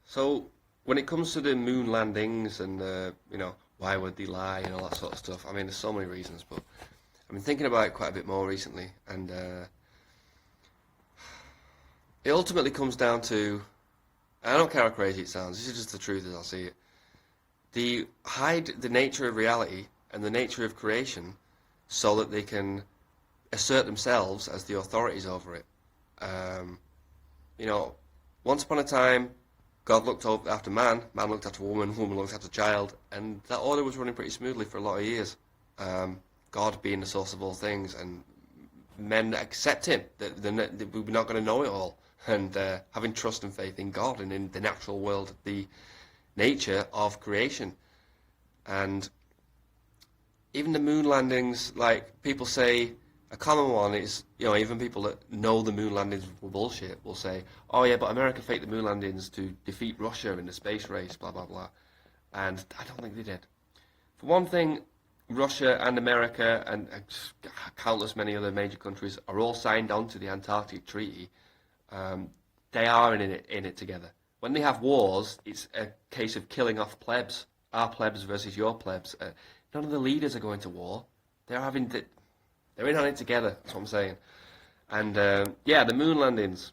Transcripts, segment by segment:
So when it comes to the moon landings and why would they lie and all that sort of stuff, I mean there's so many reasons, but I've been thinking about it quite a bit more recently, and it ultimately comes down to, I don't care how crazy it sounds, this is just the truth as I see it. They hide the nature of reality and the nature of creation so that they can assert themselves as the authorities over it. Um, you know, once upon a time, God looked after man, man looked after woman, woman looked after child, and that order was running pretty smoothly for a lot of years. God being the source of all things, and men accept him, that we're not going to know it all, and having trust and faith in God and in the natural world, the nature of creation. And even the moon landings, like people say, a common one is, even people that know the moon landings were bullshit will say, oh yeah, but America faked the moon landings to defeat Russia in the space race, blah, blah, blah. And I don't think they did. For one thing, Russia and America and countless many other major countries are all signed on to the Antarctic Treaty. They are in it together. When they have wars, it's a case of killing off plebs, our plebs versus your plebs. None of the leaders are going to war. They're in on it together. That's what I'm saying. And the moon landings.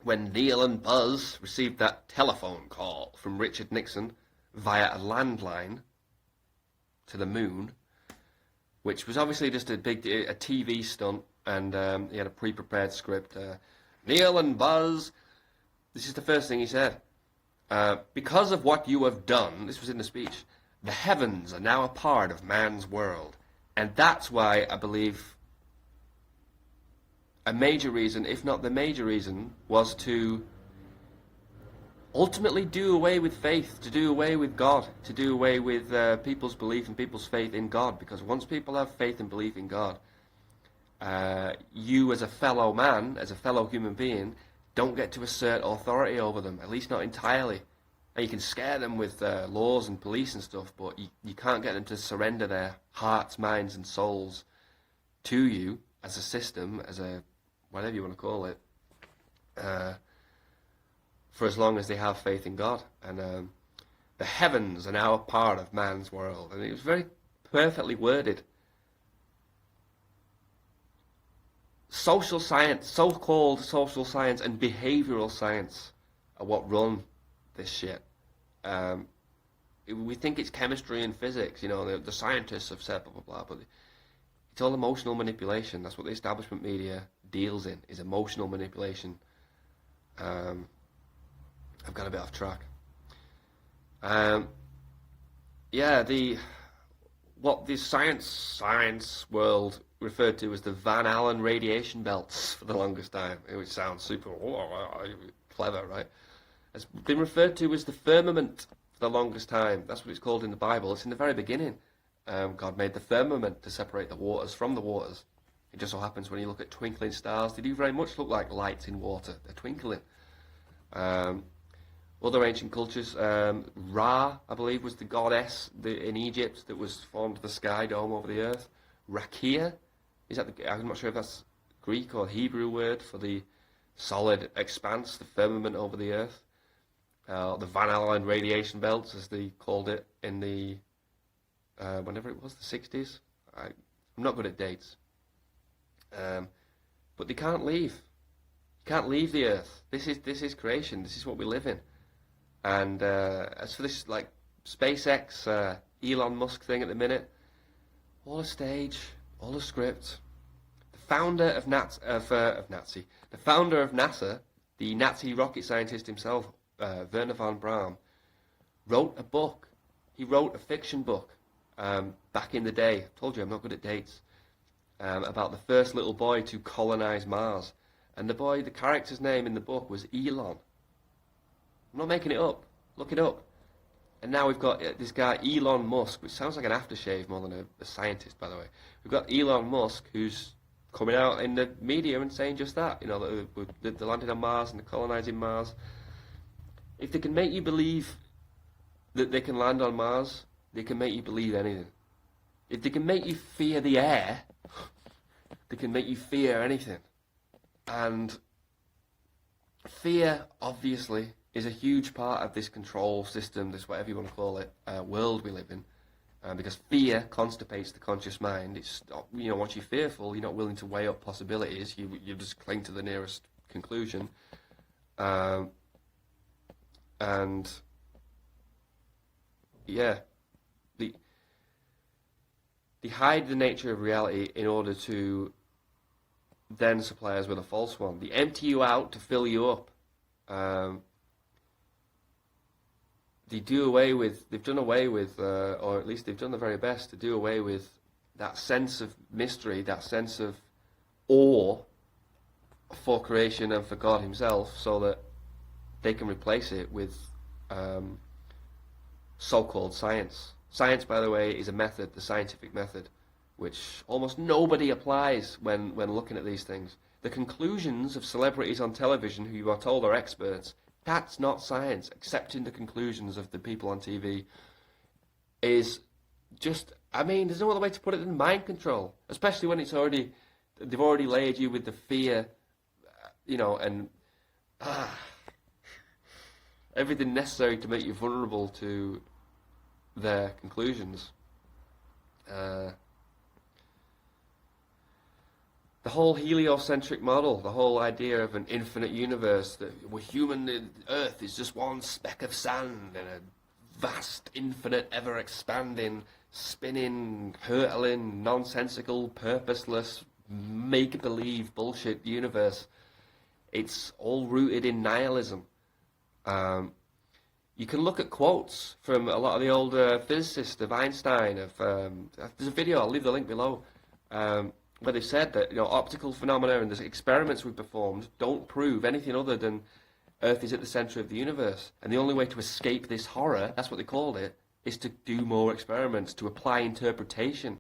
When Neil and Buzz received that telephone call from Richard Nixon via a landline to the moon, which was obviously just a TV stunt, and he had a pre-prepared script. Neil and Buzz. This is the first thing he said. Because of what you have done, this was in the speech, the heavens are now a part of man's world. And that's why I believe a major reason, if not the major reason, was to ultimately do away with faith, to do away with God, to do away with people's belief and people's faith in God. Because once people have faith and belief in God, you as a fellow man, as a fellow human being, don't get to assert authority over them, at least not entirely. And you can scare them with laws and police and stuff, but you can't get them to surrender their hearts, minds and souls to you as a system, as a whatever you want to call it, for as long as they have faith in God. And the heavens are now a part of man's world. And it was very perfectly worded. Social science, so-called social science and behavioral science are what run this shit. We think it's chemistry and physics, the scientists have said blah, blah, blah, but it's all emotional manipulation. That's what the establishment media deals in, is emotional manipulation. I've got a bit off track. What the science world referred to as the Van Allen radiation belts for the longest time, which sounds super clever, right? It's been referred to as the firmament for the longest time. That's what it's called in the Bible. It's in the very beginning. God made the firmament to separate the waters from the waters. It just so happens when you look at twinkling stars, they do very much look like lights in water. They're twinkling. Other ancient cultures, Ra, I believe, was the goddess in Egypt that was formed the sky dome over the earth. Rakia, I'm not sure if that's Greek or Hebrew word for the solid expanse, the firmament over the earth. The Van Allen radiation belts, as they called it in the, whenever it was, the 60s. I'm not good at dates. But they can't leave. You can't leave the earth. This is creation. This is what we live in. And as for this, like, SpaceX, Elon Musk thing at the minute, all a stage, all a script. The founder of the founder of NASA, the Nazi rocket scientist himself, Wernher von Braun, wrote a book. He wrote a fiction book back in the day. I told you I'm not good at dates. About the first little boy to colonize Mars. And the character's name in the book was Elon. I'm not making it up. Look it up. And now we've got this guy, Elon Musk, which sounds like an aftershave more than a scientist, by the way. We've got Elon Musk, who's coming out in the media and saying just that, that they're landing on Mars and they're colonizing Mars. If they can make you believe that they can land on Mars, they can make you believe anything. If they can make you fear the air, they can make you fear anything. And fear, obviously, is a huge part of this control system, this whatever you want to call it, world we live in. Because fear constipates the conscious mind. It's once you're fearful, you're not willing to weigh up possibilities. You just cling to the nearest conclusion, and yeah, the they hide the nature of reality in order to then supply us with a false one. They empty you out to fill you up. Um, they've done away with, or at least they've done the very best to do away with that sense of mystery, that sense of awe for creation and for God Himself, so that they can replace it with so-called science. Science, by the way, is a method, the scientific method, which almost nobody applies when looking at these things. The conclusions of celebrities on television who you are told are experts, that's not science. Accepting the conclusions of the people on TV is just, I mean, there's no other way to put it than mind control, especially when they've already laid you with the fear, and everything necessary to make you vulnerable to their conclusions. The whole heliocentric model, the whole idea of an infinite universe, that we're human, the Earth is just one speck of sand in a vast, infinite, ever-expanding, spinning, hurtling, nonsensical, purposeless, make-believe bullshit universe. It's all rooted in nihilism. You can look at quotes from a lot of the older physicists of Einstein. There's a video, I'll leave the link below, where they've said that optical phenomena and the experiments we've performed don't prove anything other than Earth is at the centre of the universe. And the only way to escape this horror, that's what they called it, is to do more experiments, to apply interpretation.